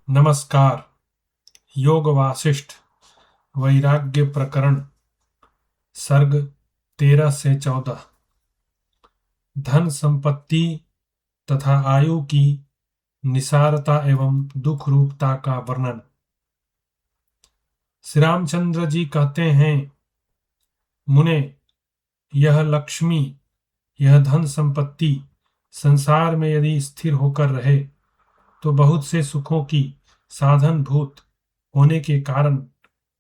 नमस्कार। योग वासिष्ठ वैराग्य प्रकरण सर्ग 13 से 14। धन संपत्ति तथा आयु की निसारता एवं दुख रूपता का वर्णन। श्री रामचंद्र जी कहते हैं, मुने, यह लक्ष्मी, यह धन संपत्ति संसार में यदि स्थिर होकर रहे तो बहुत से सुखों की साधन भूत होने के कारण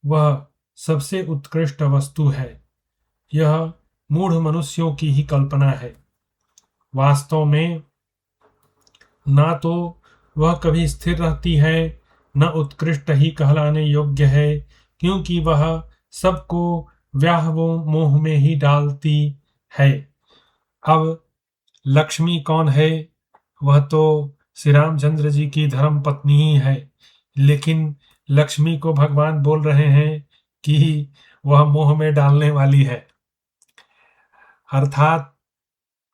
वह सबसे उत्कृष्ट वस्तु है। यह मूढ़ मनुष्यों की ही कल्पना है। वास्तव में ना तो वह कभी स्थिर रहती है, न उत्कृष्ट ही कहलाने योग्य है, क्योंकि वह सबको व्याह मोह में ही डालती है। अब लक्ष्मी कौन है? वह तो श्री रामचंद्र जी की धर्म पत्नी ही है, लेकिन लक्ष्मी को भगवान बोल रहे हैं कि वह मोह में डालने वाली है। अर्थात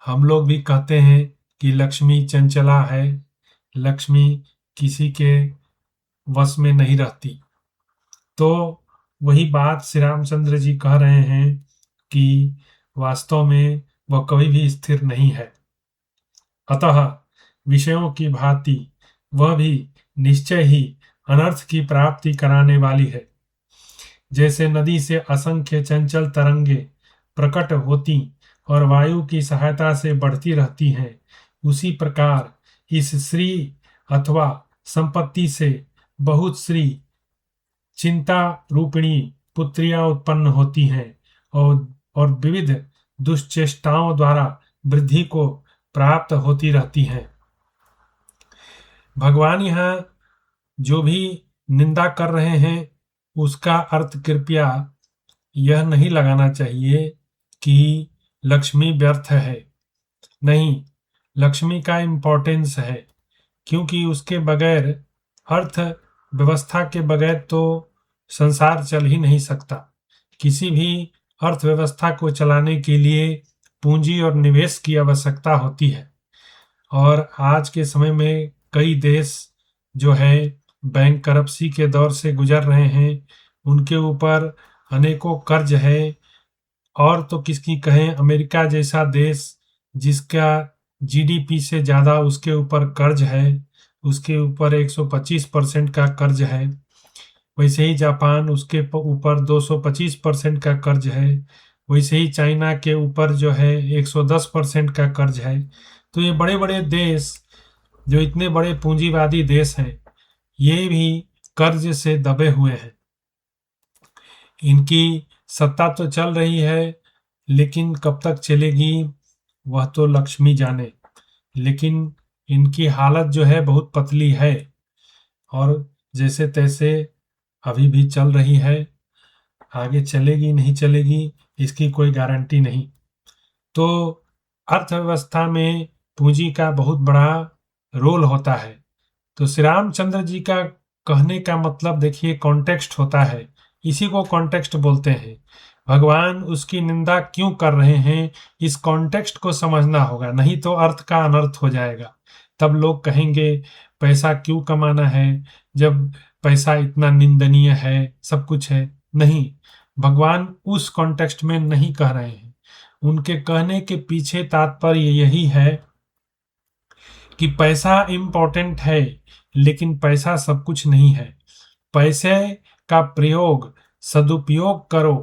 हम लोग भी कहते हैं कि लक्ष्मी चंचला है, लक्ष्मी किसी के वश में नहीं रहती। तो वही बात श्री रामचंद्र जी कह रहे हैं कि वास्तव में वह कभी भी स्थिर नहीं है। अतः विषयों की भांति वह भी निश्चय ही अनर्थ की प्राप्ति कराने वाली है। जैसे नदी से असंख्य चंचल तरंगे प्रकट होती और वायु की सहायता से बढ़ती रहती हैं, उसी प्रकार इस श्री अथवा संपत्ति से बहुत श्री चिंता रूपिणी पुत्रियां उत्पन्न होती हैं और विविध दुष्चेष्टाओं द्वारा वृद्धि को प्राप्त होती रहती हैं। भगवान यहाँ जो भी निंदा कर रहे हैं उसका अर्थ कृपया यह नहीं लगाना चाहिए कि लक्ष्मी व्यर्थ है। नहीं, लक्ष्मी का इम्पोर्टेंस है, क्योंकि उसके बगैर, अर्थ व्यवस्था के बगैर तो संसार चल ही नहीं सकता। किसी भी अर्थव्यवस्था को चलाने के लिए पूंजी और निवेश की आवश्यकता होती है, और आज के समय में कई देश जो है बैंक करप्सी के दौर से गुजर रहे हैं, उनके ऊपर अनेकों कर्ज है। और तो किसकी कहें, अमेरिका जैसा देश जिसका जीडीपी से ज़्यादा उसके ऊपर कर्ज है, उसके ऊपर 125% का कर्ज है। वैसे ही जापान, उसके ऊपर 225% का कर्ज है। वैसे ही चाइना के ऊपर जो है 110% का कर्ज है। तो ये बड़े बड़े देश, जो इतने बड़े पूंजीवादी देश हैं, ये भी कर्ज से दबे हुए हैं। इनकी सत्ता तो चल रही है, लेकिन कब तक चलेगी वह तो लक्ष्मी जाने। लेकिन इनकी हालत जो है बहुत पतली है, और जैसे तैसे अभी भी चल रही है। आगे चलेगी नहीं चलेगी इसकी कोई गारंटी नहीं। तो अर्थव्यवस्था में पूंजी का बहुत बड़ा रोल होता है। तो श्री रामचंद्र जी का कहने का मतलब देखिए, कॉन्टेक्स्ट होता है, इसी को कॉन्टेक्स्ट बोलते हैं। भगवान उसकी निंदा क्यों कर रहे हैं, इस कॉन्टेक्स्ट को समझना होगा, नहीं तो अर्थ का अनर्थ हो जाएगा। तब लोग कहेंगे पैसा क्यों कमाना है जब पैसा इतना निंदनीय है, सब कुछ है। नहीं, भगवान उस कॉन्टेक्स्ट में नहीं कह रहे हैं। उनके कहने के पीछे तात्पर्य यही है कि पैसा इम्पोर्टेंट है, लेकिन पैसा सब कुछ नहीं है। पैसे का प्रयोग, सदुपयोग करो,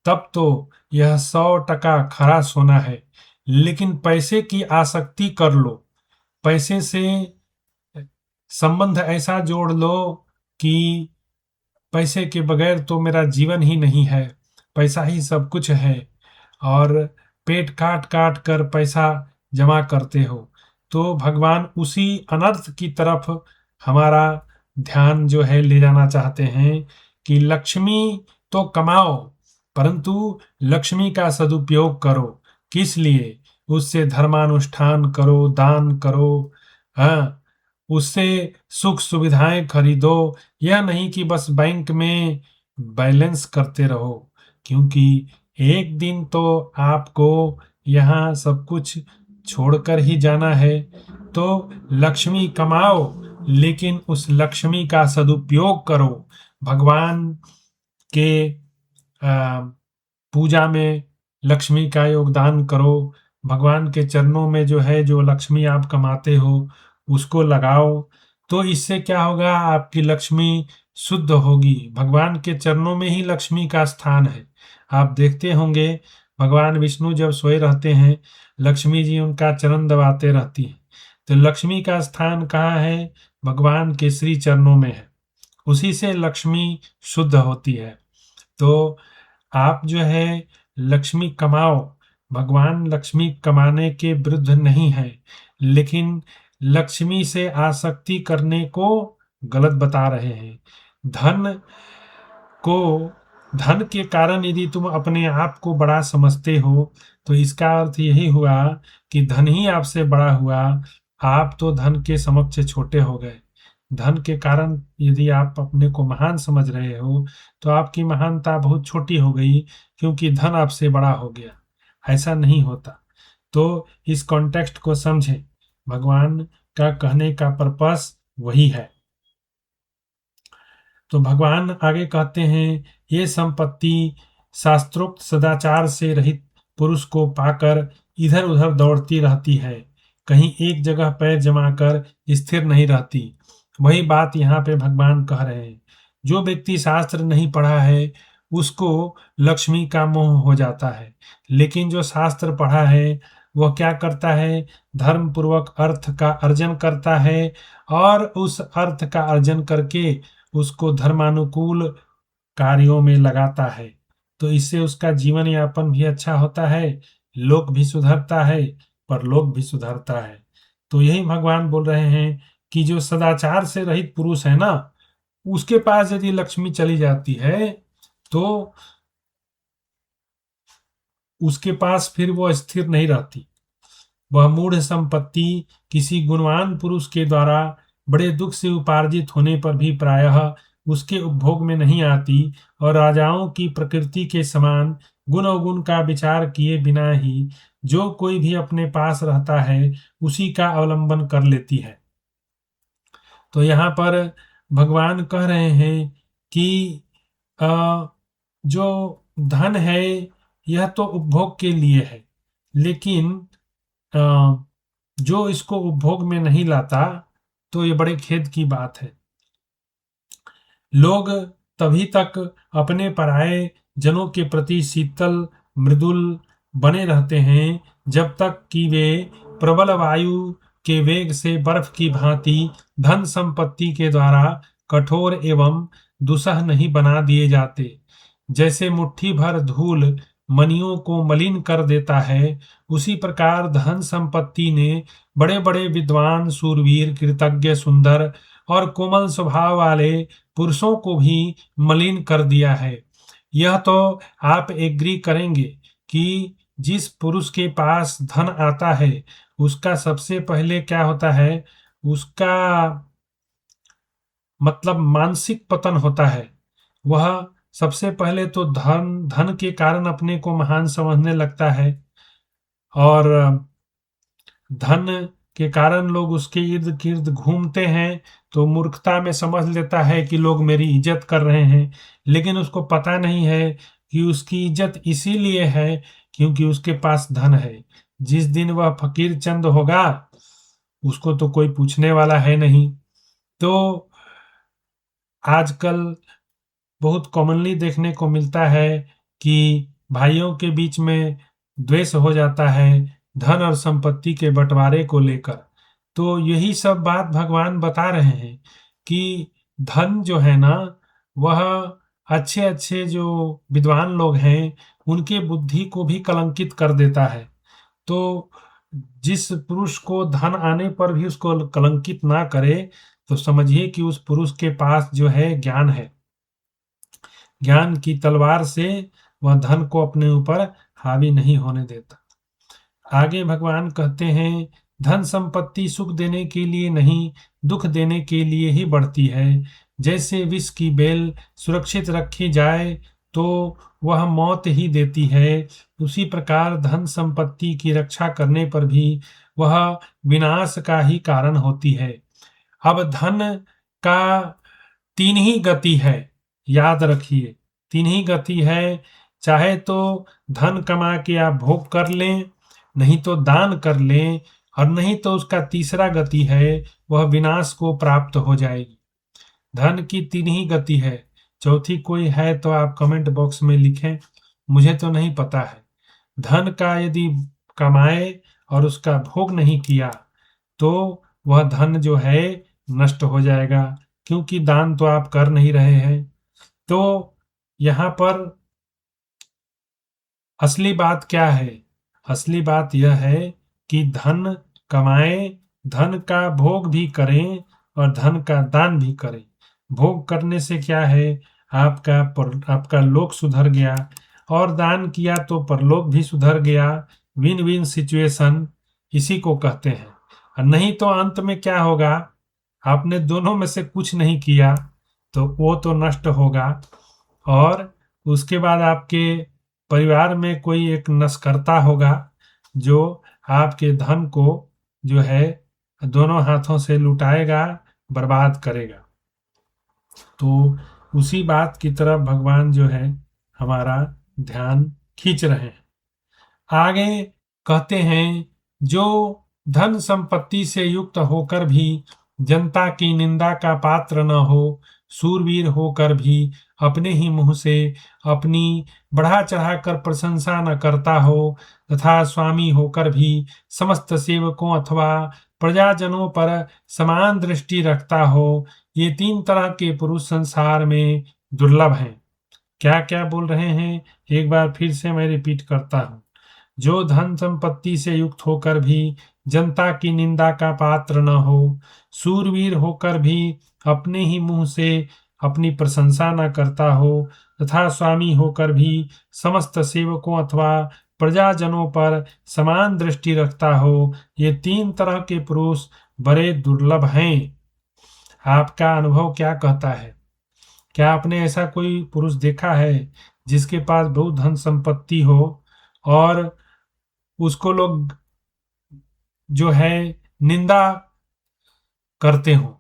तब तो यह 100% खरा सोना है। लेकिन पैसे की आसक्ति कर लो, पैसे से संबंध ऐसा जोड़ लो कि पैसे के बगैर तो मेरा जीवन ही नहीं है, पैसा ही सब कुछ है, और पेट काट काट कर पैसा जमा करते हो, तो भगवान उसी अनर्थ की तरफ हमारा ध्यान जो है ले जाना चाहते हैं कि लक्ष्मी तो कमाओ, परंतु लक्ष्मी का सदुपयोग करो। किस लिए? उससे धर्मानुष्ठान करो, दान करो, हाँ, उससे सुख सुविधाएं खरीदो। यह नहीं कि बस बैंक में बैलेंस करते रहो, क्योंकि एक दिन तो आपको यहाँ सब कुछ छोड़कर ही जाना है। तो लक्ष्मी कमाओ लेकिन उस लक्ष्मी का सदुपयोग करो। भगवान के पूजा में लक्ष्मी का योगदान करो। भगवान के चरणों में जो है जो लक्ष्मी आप कमाते हो उसको लगाओ। तो इससे क्या होगा, आपकी लक्ष्मी शुद्ध होगी। भगवान के चरणों में ही लक्ष्मी का स्थान है। आप देखते होंगे भगवान विष्णु जब सोए रहते हैं, लक्ष्मी जी उनका चरण दबाते रहती हैं। तो लक्ष्मी का स्थान कहाँ है? भगवान के श्री चरणों में है। उसी से लक्ष्मी शुद्ध होती है। तो आप जो है लक्ष्मी कमाओ। भगवान लक्ष्मी कमाने के विरुद्ध नहीं है, लेकिन लक्ष्मी से आसक्ति करने को गलत बता रहे हैं। धन को धन के कारण यदि तुम अपने आप को बड़ा समझते हो तो इसका अर्थ यही हुआ कि धन ही आपसे बड़ा हुआ। आप तो धन के समक्ष छोटे हो गए। धन के कारण यदि आप अपने को महान समझ रहे हो तो आपकी महानता बहुत छोटी हो गई, क्योंकि धन आपसे बड़ा हो गया। ऐसा नहीं होता। तो इस कॉन्टेक्स्ट को समझें। भगवान का कहने का पर्पस वही है। तो भगवान आगे कहते हैं, ये संपत्ति शास्त्रोक्त सदाचार से रहित पुरुष को पाकर इधर उधर दौड़ती रहती है, कहीं एक जगह पैर जमाकर स्थिर नहीं रहती। वही बात यहाँ पे भगवान कह रहे हैं। जो व्यक्ति शास्त्र नहीं पढ़ा है उसको लक्ष्मी का मोह हो जाता है, लेकिन जो शास्त्र पढ़ा है वह क्या करता है? धर्म पूर्वक अर्थ का अर्जन करता है, और उस अर्थ का अर्जन करके उसको धर्मानुकूल कार्यों में लगाता है। तो इससे उसका जीवन यापन भी अच्छा होता है, लोक भी सुधरता है, परलोक भी सुधरता है। तो यही भगवान बोल रहे हैं कि जो सदाचार से रहित पुरुष है ना, उसके पास यदि लक्ष्मी चली जाती है तो उसके पास फिर वो स्थिर नहीं रहती। वह मूढ़ संपत्ति किसी गुणवान पुरुष के द्वारा बड़े दुख से उपार्जित होने पर भी प्रायः उसके उपभोग में नहीं आती, और राजाओं की प्रकृति के समान गुण अवगुण का विचार किए बिना ही जो कोई भी अपने पास रहता है उसी का अवलंबन कर लेती है। तो यहाँ पर भगवान कह रहे हैं कि जो धन है यह तो उपभोग के लिए है, लेकिन जो इसको उपभोग में नहीं लाता तो ये बड़े खेद की बात है। लोग तभी तक अपने पराये जनों के प्रति शीतल मृदुल बने रहते हैं जब तक कि वे प्रबल वायु के वेग से बर्फ की भांति धन संपत्ति के द्वारा कठोर एवं दुस्सह नहीं बना दिए जाते। जैसे मुट्ठी भर धूल मणियों को मलिन कर देता है, उसी प्रकार धन संपत्ति ने बड़े बड़े विद्वान शूरवीर कृतज्ञ सुंदर और कोमल स्वभाव वाले पुरुषों को भी मलिन कर दिया है। यह तो आप एग्री करेंगे कि जिस पुरुष के पास धन आता है उसका सबसे पहले क्या होता है? उसका मतलब मानसिक पतन होता है। वह सबसे पहले तो धन के कारण अपने को महान समझने लगता है, और धन के कारण लोग उसके इर्द गिर्द घूमते हैं तो मूर्खता में समझ लेता है कि लोग मेरी इज्जत कर रहे हैं, लेकिन उसको पता नहीं है कि उसकी इज्जत इसीलिए है क्योंकि उसके पास धन है। जिस दिन वह फकीर चंद होगा उसको तो कोई पूछने वाला है नहीं। तो आजकल बहुत कॉमनली देखने को मिलता है कि भाइयों के बीच में द्वेष हो जाता है धन और संपत्ति के बंटवारे को लेकर। तो यही सब बात भगवान बता रहे हैं कि धन जो है ना, वह अच्छे अच्छे जो विद्वान लोग हैं उनके बुद्धि को भी कलंकित कर देता है। तो जिस पुरुष को धन आने पर भी उसको कलंकित ना करे तो समझिए कि उस पुरुष के पास जो है ज्ञान है। ज्ञान की तलवार से वह धन को अपने ऊपर हावी नहीं होने देता। आगे भगवान कहते हैं, धन संपत्ति सुख देने के लिए नहीं दुख देने के लिए ही बढ़ती है। जैसे विष की बेल सुरक्षित रखी जाए तो वह मौत ही देती है, उसी प्रकार धन संपत्ति की रक्षा करने पर भी वह विनाश का ही कारण होती है। अब धन का तीन ही गति है, याद रखिए, तीन ही गति है। चाहे तो धन कमा के आप भोग कर लें, नहीं तो दान कर लें, और नहीं तो उसका तीसरा गति है, वह विनाश को प्राप्त हो जाएगी। धन की तीन ही गति है। चौथी कोई है तो आप कमेंट बॉक्स में लिखें, मुझे तो नहीं पता है। धन का यदि कमाए और उसका भोग नहीं किया तो वह धन जो है नष्ट हो जाएगा, क्योंकि दान तो आप कर नहीं रहे हैं। तो यहाँ पर असली बात क्या है? असली बात यह है कि धन कमाएं, धन का भोग भी करें और धन का दान भी करें। भोग करने से क्या है, आपका लोक सुधर गया, और दान किया तो परलोक भी सुधर गया। विन विन सिचुएशन इसी को कहते हैं। और नहीं तो अंत में क्या होगा, आपने दोनों में से कुछ नहीं किया तो वो तो नष्ट होगा, और उसके बाद आपके परिवार में कोई एक नशकर्ता होगा जो आपके धन को जो है दोनों हाथों से लुटाएगा, बर्बाद करेगा। तो उसी बात की तरफ भगवान जो है हमारा ध्यान खींच रहे हैं। आगे कहते हैं, जो धन संपत्ति से युक्त होकर भी जनता की निंदा का पात्र न हो, सूरवीर होकर भी अपने ही मुंह से अपनी बढ़ा चढ़ाकर प्रशंसा न करता हो, तथा स्वामी होकर भी समस्त सेवकों अथवा प्रजाजनों पर समान दृष्टि रखता हो, ये तीन तरह के पुरुष संसार में दुर्लभ हैं। क्या क्या बोल रहे हैं, एक बार फिर से मैं रिपीट करता हूँ। जो धन संपत्ति से युक्त होकर भी जनता की निंदा का पात्र न हो, सूरवीर होकर भी अपने ही मुंह से अपनी प्रशंसा न करता हो, तथा स्वामी होकर भी समस्त सेवकों अथवा प्रजाजनों पर समान दृष्टि रखता हो, ये तीन तरह के पुरुष बड़े दुर्लभ हैं। आपका अनुभव क्या कहता है? क्या आपने ऐसा कोई पुरुष देखा है जिसके पास बहुत धन संपत्ति हो और उसको लोग जो है निंदा करते हो,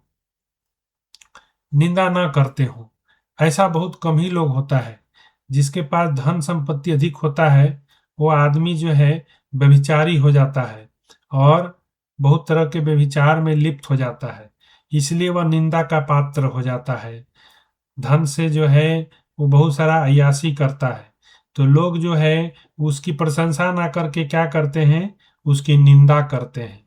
निंदा ना करते हो? ऐसा बहुत कम ही लोग होता है। जिसके पास धन संपत्ति अधिक होता है वो आदमी जो है व्यभिचारी हो जाता है और बहुत तरह के व्यभिचार में लिप्त हो जाता है, इसलिए वह निंदा का पात्र हो जाता है। धन से जो है वो बहुत सारा अय्याशी करता है, तो लोग जो है उसकी प्रशंसा ना करके क्या करते हैं, उसकी निंदा करते हैं।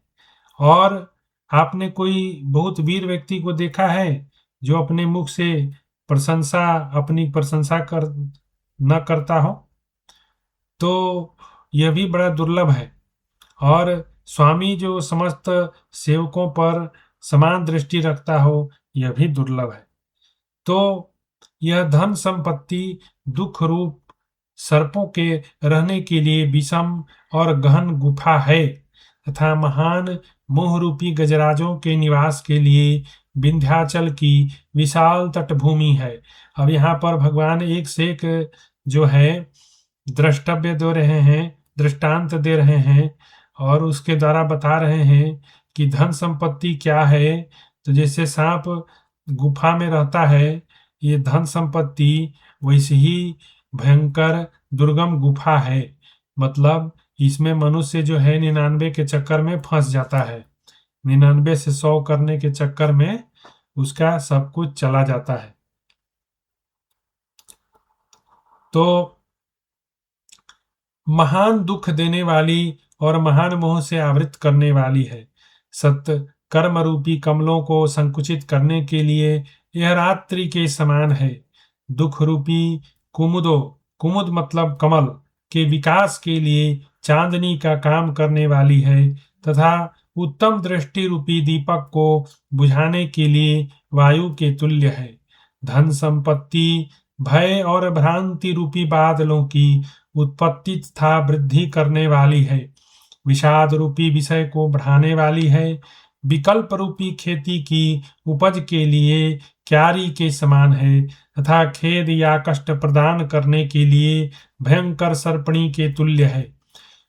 और आपने कोई बहुत वीर व्यक्ति को देखा है जो अपने मुख से अपनी प्रशंसा कर न करता हो? तो यह भी बड़ा दुर्लभ है। और स्वामी जो समस्त सेवकों पर समान दृष्टि रखता हो, यह भी दुर्लभ है। तो यह धन संपत्ति दुख रूप सर्पों के रहने के लिए विषम और गहन गुफा है, तथा महान मोह रूपी गजराजों के निवास के लिए विंध्याचल की विशाल तटभूमि है। अब यहाँ पर भगवान एक से एक जो है द्रष्टव्य दे रहे हैं, दृष्टांत दे रहे हैं, और उसके द्वारा बता रहे हैं कि धन संपत्ति क्या है। तो जैसे सांप गुफा में रहता है, ये धन संपत्ति वैसे ही भयंकर दुर्गम गुफा है। मतलब इसमें मनुष्य जो है 99 के चक्कर में फंस जाता है, 99 से 100 करने के चक्कर में उसका सब कुछ चला जाता है। तो महान दुख देने वाली और महान मोह से आवृत करने वाली है। सत्य कर्म रूपी कमलों को संकुचित करने के लिए यह रात्रि के समान है। दुख रूपी कुमुद मतलब कमल के विकास के लिए चांदनी का काम करने वाली है, तथा उत्तम दृष्टि रूपी दीपक को बुझाने के लिए वायु के तुल्य है। धन संपत्ति भय और भ्रांति रूपी बादलों की उत्पत्ति तथा वृद्धि करने वाली है। विषाद रूपी विषय को बढ़ाने वाली है। विकल्प रूपी खेती की उपज के लिए क्यारी के समान है, तथा खेद या कष्ट प्रदान करने के लिए भयंकर सर्पणी के तुल्य है।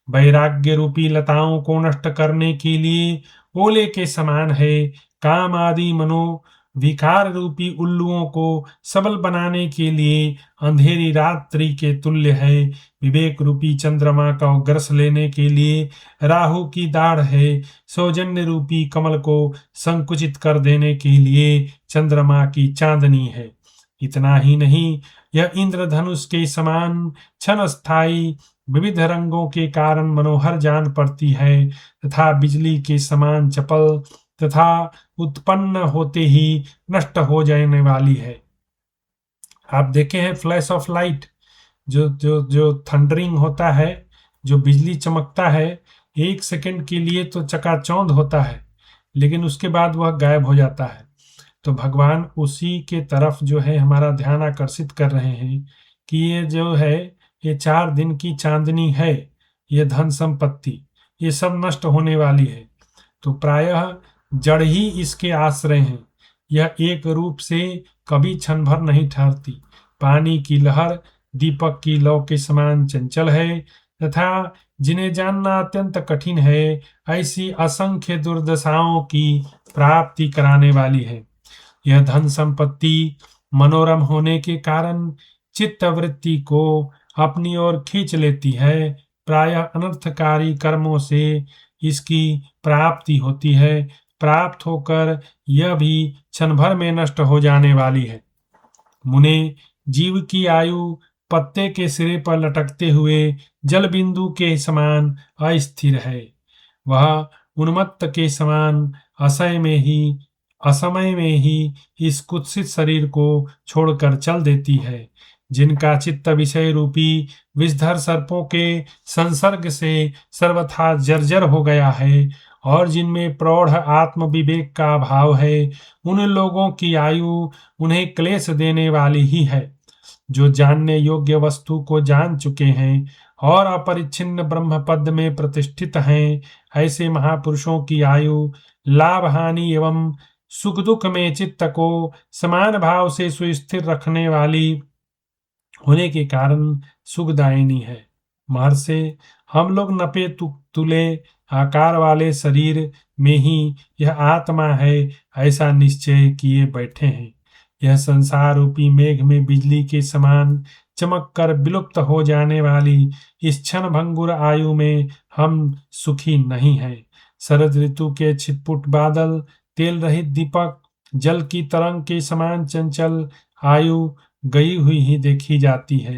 वैराग्य रूपी लताओं को नष्ट करने के लिए ओले के समान है। काम आदि मनो विकार रूपी उल्लुओं को सबल बनाने के लिए अंधेरी रात्रि के तुल्य है। विवेक रूपी चंद्रमा का ग्रस लेने के लिए राहु की दाढ़ है। सौजन्य रूपी कमल को संकुचित कर देने के लिए चंद्रमा की चांदनी है। इतना ही नहीं, यह इंद्रधनुष के समान क्षण स्थायी विविध रंगों के कारण मनोहर जान पड़ती है तथा बिजली के समान चपल तथा उत्पन्न होते ही नष्ट हो जाने वाली है। आप देखे हैं फ्लैश ऑफ लाइट, जो जो जो थंडरिंग होता है, जो बिजली चमकता है, 1 सेकंड के लिए तो चकाचौंध होता है, लेकिन उसके बाद वह गायब हो जाता है। तो भगवान उसी के तरफ जो है हमारा ध्यान आकर्षित कर रहे हैं कि ये जो है, ये 4 दिन की चांदनी है, ये धन संपत्ति, ये सब नष्ट होने वाली है। तो प्रायः जड़ ही इसके आश्रय हैं। यह एक रूप से कभी क्षण भर नहीं ठहरती। पानी की लहर दीपक की लौ के समान चंचल है तथा जिन्हें जानना अत्यंत कठिन है, ऐसी असंख्य दुर्दशाओं की प्राप्ति कराने वाली है। यह धन संपत्ति मनोरम होने के कारण चित्त वृत्ति को अपनी ओर खींच लेती है। प्रायः अनर्थकारी कर्मों से इसकी प्राप्ति होती है। प्राप्त होकर यह भी क्षण भर में नष्ट हो जाने वाली है। मुने, जीव की आयु पत्ते के सिरे पर लटकते हुए जल बिंदु के समान अस्थिर है। वह उन्मत्त के समान असमय में ही इस कुत्सित शरीर को छोड़कर चल देती है। जिनका चित्त विषय रूपी विषधर सर्पों के संसर्ग से सर्वथा जर्जर हो गया है और जिनमें प्रौढ़ आत्म विवेक का अभाव है, उन लोगों की आयु उन्हें क्लेश देने वाली ही है। जो जानने योग्य वस्तु को जान चुके हैं और अपरिच्छिन्न ब्रह्म पद में प्रतिष्ठित हैं, ऐसे महापुरुषों की आयु लाभ हानि एवं सुख दुख में चित्त को समान भाव से सुस्थिर रखने वाली होने के कारण सुखदायिनी है। महर्षि, हम लोग नपे तुले आकार वाले शरीर में ही यह आत्मा है, ऐसा निश्चय किए बैठे हैं। यह संसार रूपी मेघ में बिजली के समान चमक कर विलुप्त हो जाने वाली इस क्षण भंगुर आयु में हम सुखी नहीं हैं। शरद ऋतु के छिटपुट बादल, तेल रहित दीपक, जल की तरंग के समान चंचल आयु गई हुई ही देखी जाती है।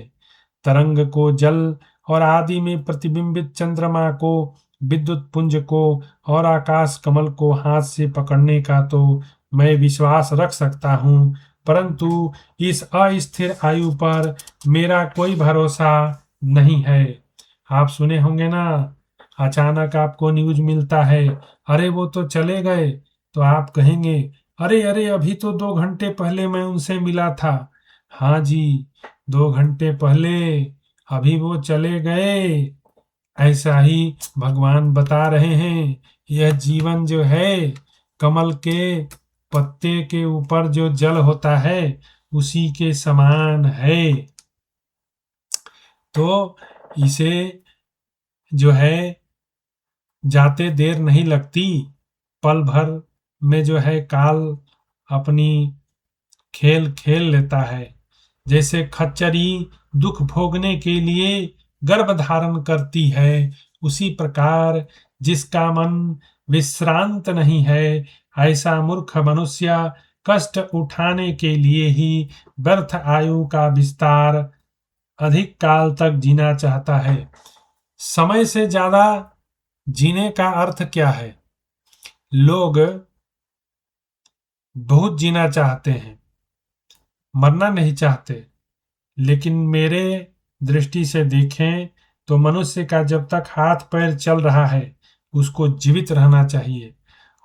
तरंग को जल और आदि में प्रतिबिंबित चंद्रमा को, विद्युत पुंज को और आकाश कमल को हाथ से पकड़ने का तो मैं विश्वास रख सकता हूँ, परंतु इस अस्थिर आयु पर मेरा कोई भरोसा नहीं है। आप सुने होंगे ना, अचानक आपको न्यूज मिलता है, अरे वो तो चले गए, तो आप कहेंगे अरे अरे अभी तो 2 घंटे पहले मैं उनसे मिला था। हाँ जी, 2 घंटे पहले, अभी वो चले गए। ऐसा ही भगवान बता रहे हैं, यह जीवन जो है कमल के पत्ते के ऊपर जो जल होता है उसी के समान है। तो इसे जो है जाते देर नहीं लगती, पल भर में जो है काल अपनी खेल खेल लेता है। जैसे खच्चरी दुख भोगने के लिए गर्भ धारण करती है, उसी प्रकार जिसका मन विश्रांत नहीं है, ऐसा मूर्ख मनुष्य कष्ट उठाने के लिए ही व्यर्थ आयु का विस्तार अधिक काल तक जीना चाहता है। समय से ज्यादा जीने का अर्थ क्या है? लोग बहुत जीना चाहते हैं, मरना नहीं चाहते। लेकिन मेरे दृष्टि से देखें तो मनुष्य का जब तक हाथ पैर चल रहा है उसको जीवित रहना चाहिए।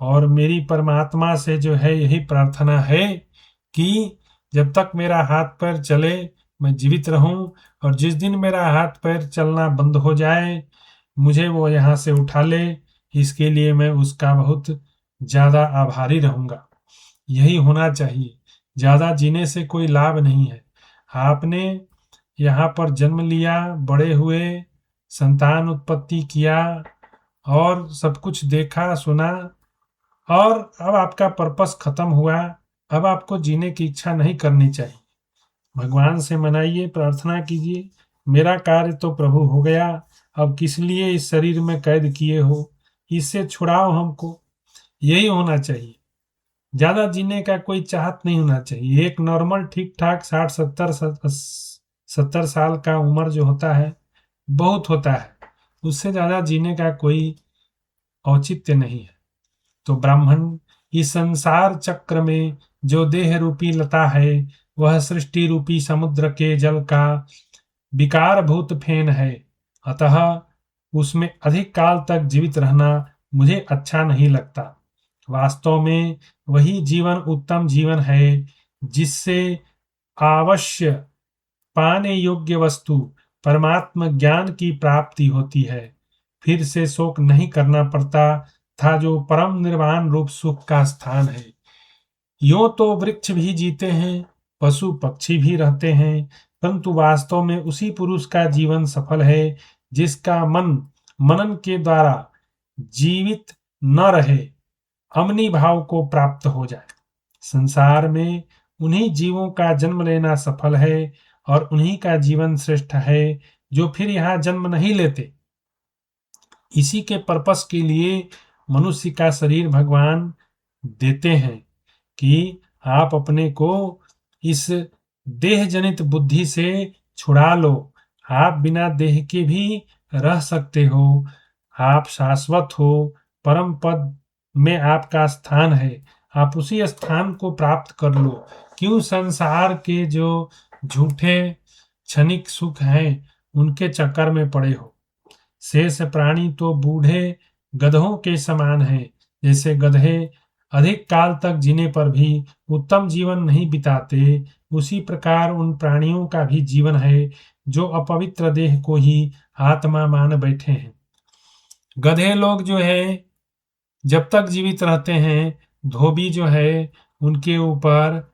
और मेरी परमात्मा से जो है यही प्रार्थना है कि जब तक मेरा हाथ पैर चले मैं जीवित रहूं, और जिस दिन मेरा हाथ पैर चलना बंद हो जाए मुझे वो यहाँ से उठा ले, इसके लिए मैं उसका बहुत ज़्यादा आभारी रहूंगा। यही होना चाहिए। ज़्यादा जीने से कोई लाभ नहीं है। आपने यहाँ पर जन्म लिया, बड़े हुए, संतान उत्पत्ति किया और सब कुछ देखा सुना, और अब आपका पर्पस खत्म हुआ, अब आपको जीने की इच्छा नहीं करनी चाहिए। भगवान से मनाइए, प्रार्थना कीजिए, मेरा कार्य तो प्रभु हो गया, अब किस लिए इस शरीर में कैद किए हो, इससे छुड़ाओ हमको। यही होना चाहिए। ज्यादा जीने का कोई चाहत नहीं होना चाहिए। एक नॉर्मल ठीक ठाक 60-70 साल का उम्र जो होता है बहुत होता है, उससे ज्यादा जीने का कोई औचित्य नहीं है। तो ब्राह्मण, इस संसार चक्र में जो देह रूपी लता है वह सृष्टि रूपी समुद्र के जल का विकार भूत फेन है, अतः उसमें अधिक काल तक जीवित रहना मुझे अच्छा नहीं लगता। वास्तव में वही जीवन उत्तम जीवन है जिससे अवश्य पाने योग्य वस्तु परमात्म ज्ञान की प्राप्ति होती है। फिर से शोक नहीं करना पड़ता था, जो परम निर्वाण रूप सुख का स्थान है। यूं तो वृक्ष भी जीते हैं, पशु पक्षी भी रहते हैं, परंतु वास्तव में उसी पुरुष का जीवन सफल है जिसका मन मनन के द्वारा जीवित न रहे, अमनी भाव को प्राप्त हो जाए। संसार में उन्हीं जीवों का जन्म लेना सफल है और उन्हीं का जीवन श्रेष्ठ है जो फिर यहाँ जन्म नहीं लेते। इसी के पर्पस के लिए मनुष्य का शरीर भगवान देते हैं कि आप अपने को इस देह जनित बुद्धि से छुड़ा लो। आप बिना देह के भी रह सकते हो, आप शाश्वत हो, परम पद में आपका स्थान है, आप उसी स्थान को प्राप्त कर लो। क्यों संसार के जो झूठे क्षणिक सुख हैं उनके चक्कर में पड़े हो। शेष प्राणी तो बूढ़े गधों के समान हैं। जैसे गधे अधिक काल तक जीने पर भी उत्तम जीवन नहीं बिताते, उसी प्रकार उन प्राणियों का भी जीवन है जो अपवित्र देह को ही आत्मा मान बैठे हैं। गधे लोग जो है जब तक जीवित रहते हैं, धोबी जो है उनके ऊपर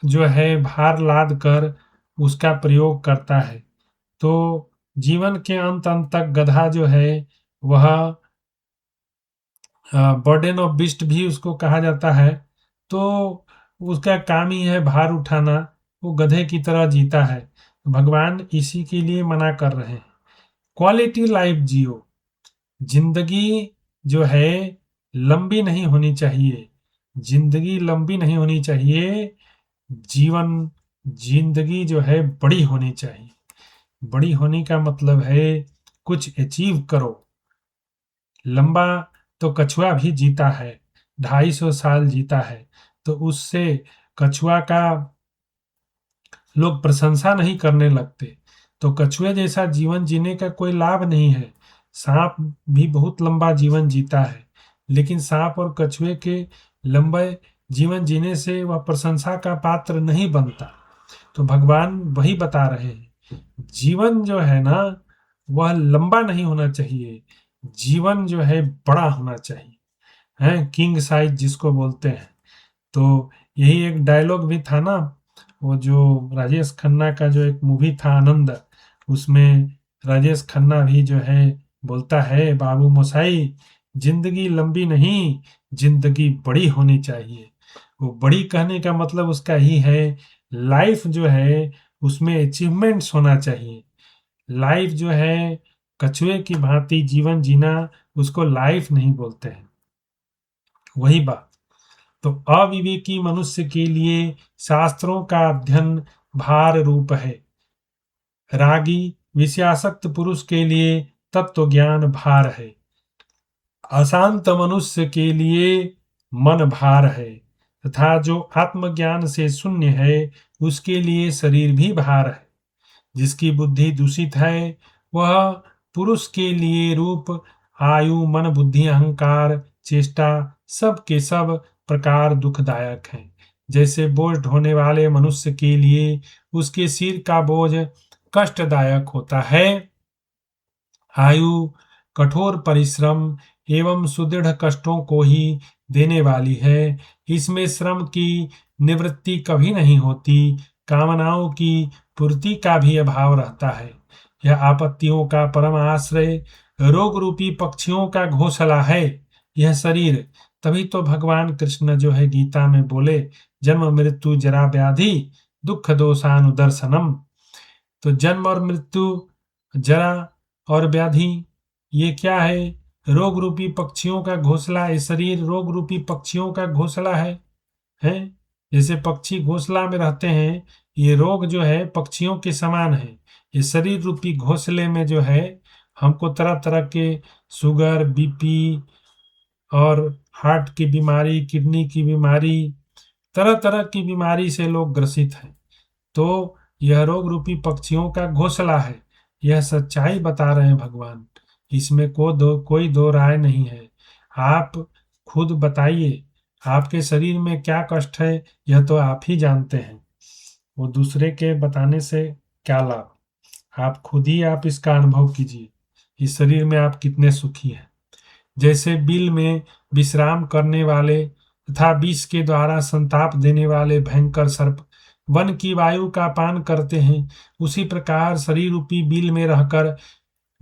जो है भार लाद कर उसका प्रयोग करता है। तो जीवन के अंत तक गधा जो है वह बर्डन ऑफ बिस्ट भी उसको कहा जाता है। तो उसका काम ही है भार उठाना, वो गधे की तरह जीता है। भगवान इसी के लिए मना कर रहे हैं। क्वालिटी लाइफ जियो। जिंदगी जो है लंबी नहीं होनी चाहिए, जिंदगी लंबी नहीं होनी चाहिए, जीवन जिंदगी जो है बड़ी होनी चाहिए। बड़ी होने का मतलब है कुछ अचीव करो। लंबा तो कछुआ भी जीता है, 250 साल जीता है, तो उससे कछुआ का लोग प्रशंसा नहीं करने लगते। तो कछुए जैसा जीवन जीने का कोई लाभ नहीं है। सांप भी बहुत लंबा जीवन जीता है, लेकिन सांप और कछुए के लंबे जीवन जीने से वह प्रशंसा का पात्र नहीं बनता। तो भगवान वही बता रहे हैं, जीवन जो है ना वह लंबा नहीं होना चाहिए, जीवन जो है बड़ा होना चाहिए, है किंग साइज जिसको बोलते हैं। तो यही एक डायलॉग भी था ना, वो जो राजेश खन्ना का जो एक मूवी था आनंद, उसमें राजेश खन्ना भी जो है बोलता है, बाबू मोसाई जिंदगी लंबी नहीं, जिंदगी बड़ी होनी चाहिए। वो बड़ी कहने का मतलब उसका ही है लाइफ जो है उसमें अचीवमेंट्स होना चाहिए। लाइफ जो है कछुए की भांति जीवन जीना, उसको लाइफ नहीं बोलते हैं। वही बात। तो अविवेकी मनुष्य के लिए शास्त्रों का अध्ययन भार रूप है, रागी विषयासक्त पुरुष के लिए तत्व ज्ञान भार है, अशांत मनुष्य के लिए मन भार है, तथा जो आत्मज्ञान से शून्य है उसके लिए शरीर भी भार है। जिसकी बुद्धि दूषित है वह पुरुष के लिए रूप, आयु, मन, बुद्धि, अहंकार, चेष्टा सब के सब प्रकार दुखदायक हैं। जैसे बोझ ढोने वाले मनुष्य के लिए उसके सिर का बोझ कष्टदायक होता है, आयु कठोर परिश्रम एवं सुदृढ़ कष्टों को ही देने वाली है। इसमें श्रम की निवृत्ति कभी नहीं होती, कामनाओं की पूर्ति का भी अभाव रहता है। यह आपत्तियों का परम आश्रय रोग रूपी पक्षियों का घोंसला है। यह शरीर। तभी तो भगवान कृष्ण जो है गीता में बोले, जन्म मृत्यु जरा व्याधि दुख दोषानुदर्शनम। तो जन्म और मृत्यु, जरा और व्याधि, ये क्या है? रोग रूपी पक्षियों का घोंसला। ये शरीर रोग रूपी पक्षियों का घोंसला है। जैसे पक्षी घोंसला में रहते हैं, ये रोग जो है पक्षियों के समान है। ये शरीर रूपी घोंसले में जो है हमको तरह तरह के शुगर, बीपी और हार्ट की बीमारी, किडनी की बीमारी, तरह तरह की बीमारी से लोग ग्रसित हैं। तो यह रोग रूपी पक्षियों का घोंसला है। यह सच्चाई बता रहे हैं भगवान, इसमें कोई दो राय नहीं है। आप खुद बताइए, आपके शरीर में क्या कष्ट है, यह तो आप ही जानते हैं। वो दूसरे के बताने से क्या लाभ? आप खुद ही आप इसका अनुभव कीजिए, इस शरीर में आप कितने सुखी हैं। जैसे बिल में विश्राम करने वाले तथा विष के द्वारा संताप देने वाले भयंकर सर्प वन की वायु का पान करते हैं, उसी प्रकार शरीर रूपी बिल में रहकर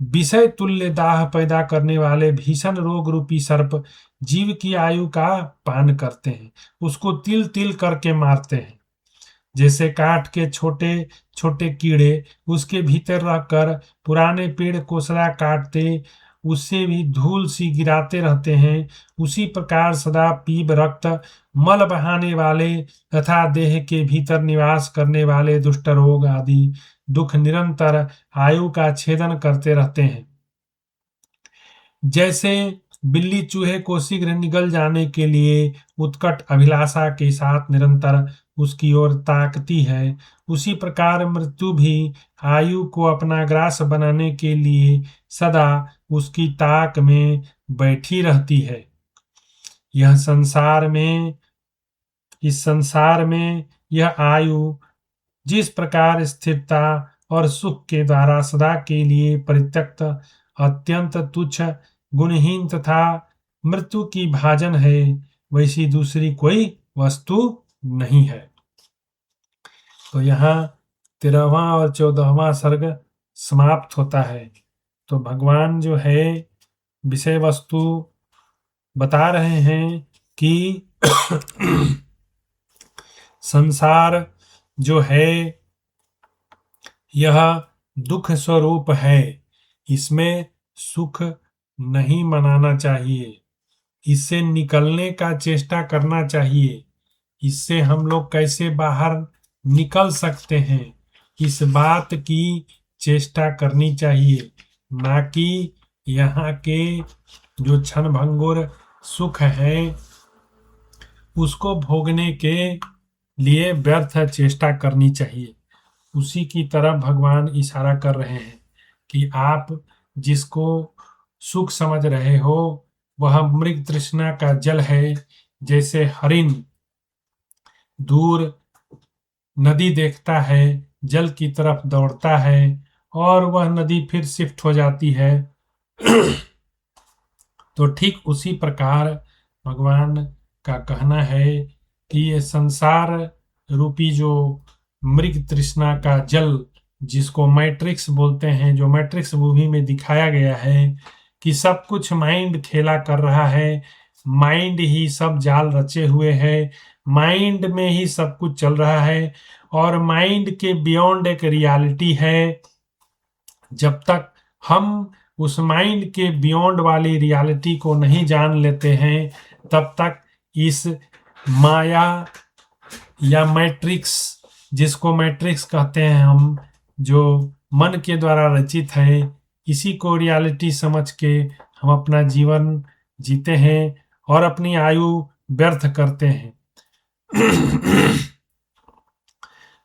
विषय तुल्य दाह पैदा करने वाले भीषण रोग रूपी सर्प जीव की आयु का पान करते हैं, उसको तिल तिल करके मारते हैं। जैसे काठ के छोटे छोटे कीड़े उसके भीतर रहकर पुराने पेड़ कोसला काटते, उससे भी धूल सी गिराते रहते हैं, उसी प्रकार सदा पीप रक्त मल बहाने वाले तथा देह के भीतर निवास करने वाले दुष्ट रोग आदि दुख निरंतर आयु का छेदन करते रहते हैं। जैसे बिल्ली चूहे को शीघ्र निगल जाने के लिए उत्कट अभिलाषा के साथ निरंतर उसकी ओर ताकती है, उसी प्रकार मृत्यु भी आयु को अपना ग्रास बनाने के लिए सदा उसकी ताक में बैठी रहती है। यह इस संसार में यह आयु जिस प्रकार स्थिरता और सुख के द्वारा सदा के लिए परित्यक्त, अत्यंत तुच्छ, गुणहीन तथा मृत्यु की भाजन है, वैसी दूसरी कोई वस्तु नहीं है। तो यहाँ 13वां और 14वां सर्ग समाप्त होता है। तो भगवान जो है विषय वस्तु बता रहे हैं कि संसार जो है यह दुख स्वरूप है, इसमें सुख नहीं मनाना चाहिए, इससे निकलने का चेष्टा करना चाहिए। इससे हम लोग कैसे बाहर निकल सकते हैं, इस बात की चेष्टा करनी चाहिए, ना कि यहाँ के जो क्षणभंगुर सुख है उसको भोगने के लिए व्यर्थ चेष्टा करनी चाहिए। उसी की तरफ भगवान इशारा कर रहे हैं कि आप जिसको सुख समझ रहे हो वह मृग तृष्णा का जल है। जैसे हरिण दूर नदी देखता है, जल की तरफ दौड़ता है और वह नदी फिर शिफ्ट हो जाती है तो ठीक उसी प्रकार भगवान का कहना है कि ये संसार रूपी जो मृग तृष्णा का जल, जिसको मैट्रिक्स बोलते हैं, जो मैट्रिक्स मूवी में दिखाया गया है कि सब कुछ माइंड खेला कर रहा है, माइंड ही सब जाल रचे हुए है, माइंड में ही सब कुछ चल रहा है और माइंड के बियॉन्ड एक रियलिटी है। जब तक हम उस माइंड के बियॉन्ड वाली रियलिटी को नहीं जान लेते हैं, तब तक इस माया या मैट्रिक्स, जिसको मैट्रिक्स कहते हैं हम, जो मन के द्वारा रचित है, इसी को रियलिटी समझ के हम अपना जीवन जीते हैं और अपनी आयु व्यर्थ करते हैं।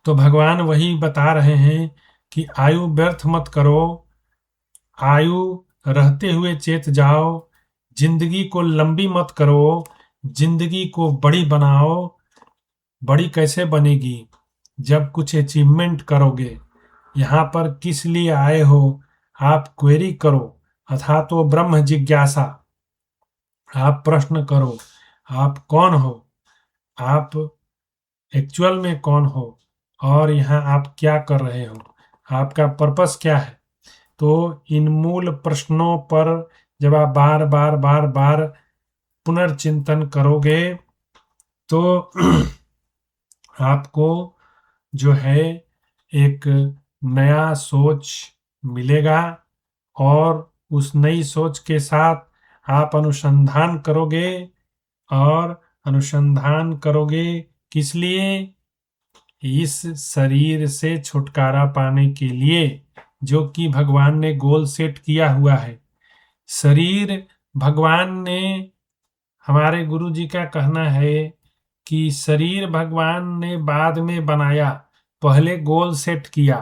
तो भगवान वही बता रहे हैं कि आयु व्यर्थ मत करो, आयु रहते हुए चेत जाओ, जिंदगी को लंबी मत करो, जिंदगी को बड़ी बनाओ। बड़ी कैसे बनेगी? जब कुछ अचीवमेंट करोगे। यहाँ पर किस लिए आए हो आप क्वेरी करो, अथा तो ब्रह्म जिज्ञासा। आप प्रश्न करो, आप कौन हो, आप एक्चुअल में कौन हो और यहाँ आप क्या कर रहे हो, आपका पर्पस क्या है। तो इन मूल प्रश्नों पर जब आप बार बार पुनर्चिंतन करोगे तो आपको जो है एक नया सोच मिलेगा, और उस नई सोच के साथ आप अनुसंधान करोगे। और अनुसंधान करोगे किस लिए? इस शरीर से छुटकारा पाने के लिए, जो कि भगवान ने गोल सेट किया हुआ है। शरीर भगवान ने, हमारे गुरु जी का कहना है कि शरीर भगवान ने बाद में बनाया, पहले गोल सेट किया।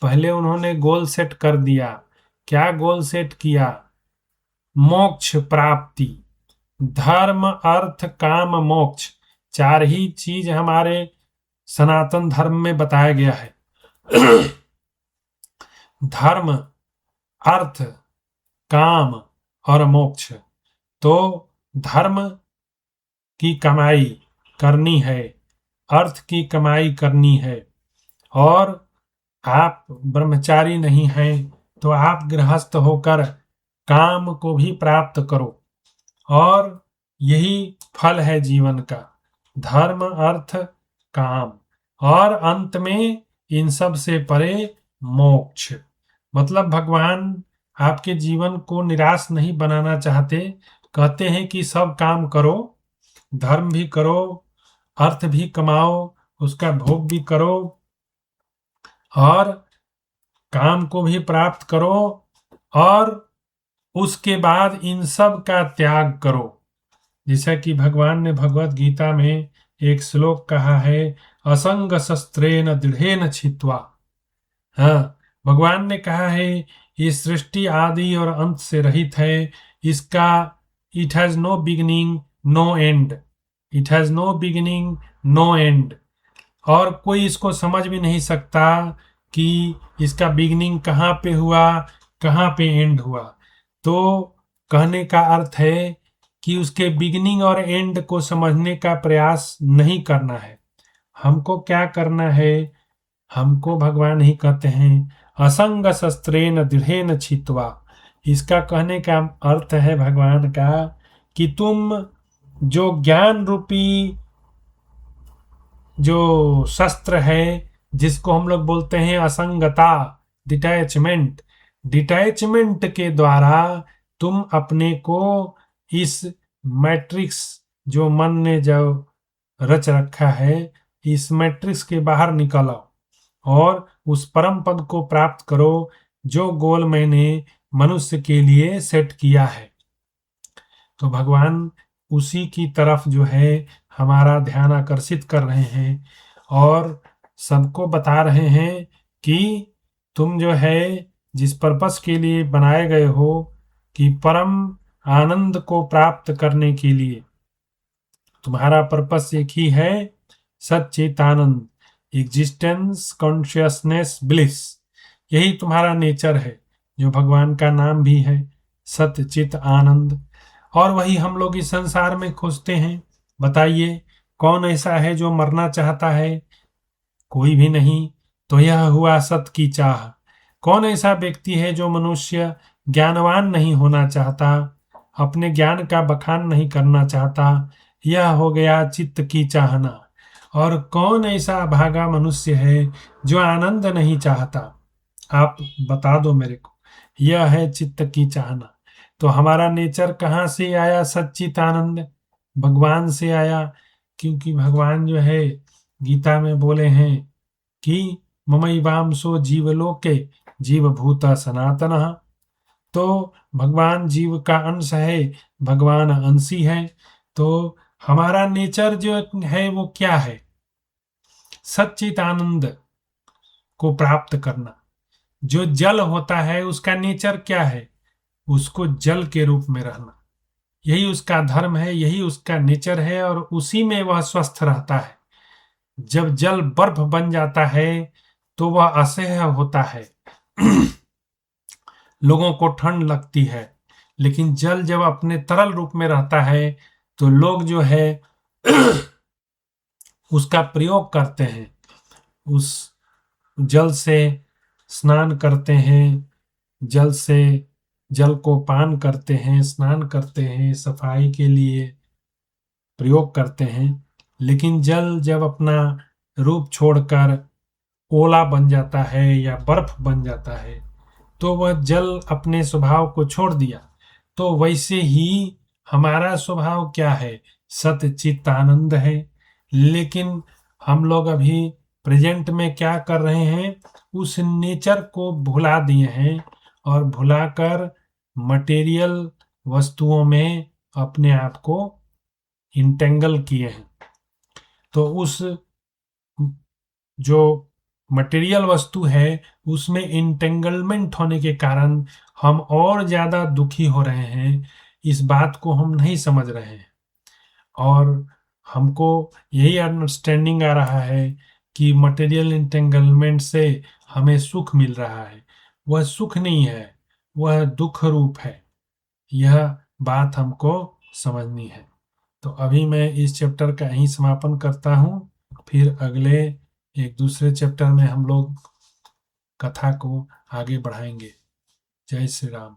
पहले उन्होंने गोल सेट कर दिया। क्या गोल सेट किया? मोक्ष प्राप्ति। धर्म अर्थ काम मोक्ष, 4 ही चीज हमारे सनातन धर्म में बताया गया है। धर्म, अर्थ, काम और मोक्ष। तो धर्म की कमाई करनी है, अर्थ की कमाई करनी है, और आप ब्रह्मचारी नहीं हैं तो आप गृहस्थ होकर काम को भी प्राप्त करो, और यही फल है जीवन का। धर्म, अर्थ, काम, और अंत में इन सब से परे मोक्ष। मतलब भगवान आपके जीवन को निराश नहीं बनाना चाहते। कहते हैं कि सब काम करो, धर्म भी करो, अर्थ भी कमाओ, उसका भोग भी करो, और काम को भी प्राप्त करो, और उसके बाद इन सब का त्याग करो। जैसा कि भगवान ने भगवत गीता में एक श्लोक कहा है, असंग शस्त्रेण दृढ़ेन छित्त्वा। हाँ, भगवान ने कहा है ये सृष्टि आदि और अंत से रहित है, इसका it has no beginning no end, it has no beginning no end, और कोई इसको समझ भी नहीं सकता कि इसका बिगिनिंग कहाँ पे हुआ, कहाँ पे एंड हुआ। तो कहने का अर्थ है कि उसके बिगिनिंग और एंड को समझने का प्रयास नहीं करना है। हमको क्या करना है? हमको भगवान ही कहते हैं असंग शस्त्रेण दृढ़ेन छित्त्वा। इसका कहने का अर्थ है भगवान का कि तुम जो ज्ञान रूपी जो शस्त्र है, जिसको हम लोग बोलते हैं असंगता, डिटैचमेंट, डिटैचमेंट के द्वारा तुम अपने को इस मैट्रिक्स जो मन ने जो रच रखा है, इस मैट्रिक्स के बाहर निकलो और उस परम पद को प्राप्त करो जो गोल मैंने मनुष्य के लिए सेट किया है। तो भगवान उसी की तरफ जो है हमारा ध्यान आकर्षित कर रहे हैं, और सबको बता रहे हैं कि तुम जो है जिस पर्पस के लिए बनाए गए हो, कि परम आनंद को प्राप्त करने के लिए तुम्हारा पर्पस एक ही है, सच्चिदानंद, एग्जिस्टेंस कॉन्शियसनेस ब्लिस। यही तुम्हारा नेचर है, जो भगवान का नाम भी है सच्चित आनंद। और वही हम लोग इस संसार में खोजते हैं। बताइए कौन ऐसा है जो मरना चाहता है? कोई भी नहीं। तो यह हुआ सत की चाह। कौन ऐसा व्यक्ति है जो मनुष्य ज्ञानवान नहीं होना चाहता, अपने ज्ञान का बखान नहीं करना चाहता? यह हो गया चित्त की चाहना। और कौन ऐसा अभागा मनुष्य है जो आनंद नहीं चाहता? आप बता दो मेरे को। यह है चित्त की चाहना। तो हमारा नेचर कहाँ से आया? सच्चित आनंद, भगवान से आया। क्योंकि भगवान जो है गीता में बोले हैं कि ममैवांसो जीवलोके जीवभूता सनातनः। तो भगवान जीव का अंश है, भगवान अंशी है। तो हमारा नेचर जो है वो क्या है? सच्चित आनंद को प्राप्त करना। जो जल होता है उसका नेचर क्या है? उसको जल के रूप में रहना। यही उसका धर्म है, यही उसका नेचर है, और उसी में वह स्वस्थ रहता है। जब जल बर्फ बन जाता है तो वह असह्य होता है लोगों को ठंड लगती है। लेकिन जल जब अपने तरल रूप में रहता है तो लोग जो है उसका प्रयोग करते हैं, उस जल से स्नान करते हैं, जल से जल को पान करते हैं, स्नान करते हैं, सफाई के लिए प्रयोग करते हैं। लेकिन जल जब अपना रूप छोड़कर ओला बन जाता है या बर्फ बन जाता है, तो वह जल अपने स्वभाव को छोड़ दिया। तो वैसे ही हमारा स्वभाव क्या है? सत चित आनंद है। लेकिन हम लोग अभी प्रेजेंट में क्या कर रहे हैं? उस नेचर को भुला दिए हैं और भुलाकर मटेरियल वस्तुओं में अपने आप को इंटेंगल किए हैं। तो उस जो मटेरियल वस्तु है उसमें इंटेंगलमेंट होने के कारण हम और ज्यादा दुखी हो रहे हैं। इस बात को हम नहीं समझ रहे हैं और हमको यही अंडरस्टैंडिंग आ रहा है कि मटेरियल इंटेंगलमेंट से हमें सुख मिल रहा है। वह सुख नहीं है, वह दुख रूप है। यह बात हमको समझनी है। तो अभी मैं इस चैप्टर का यहीं समापन करता हूँ। फिर अगले एक दूसरे चैप्टर में हम लोग कथा को आगे बढ़ाएंगे। जय श्री राम।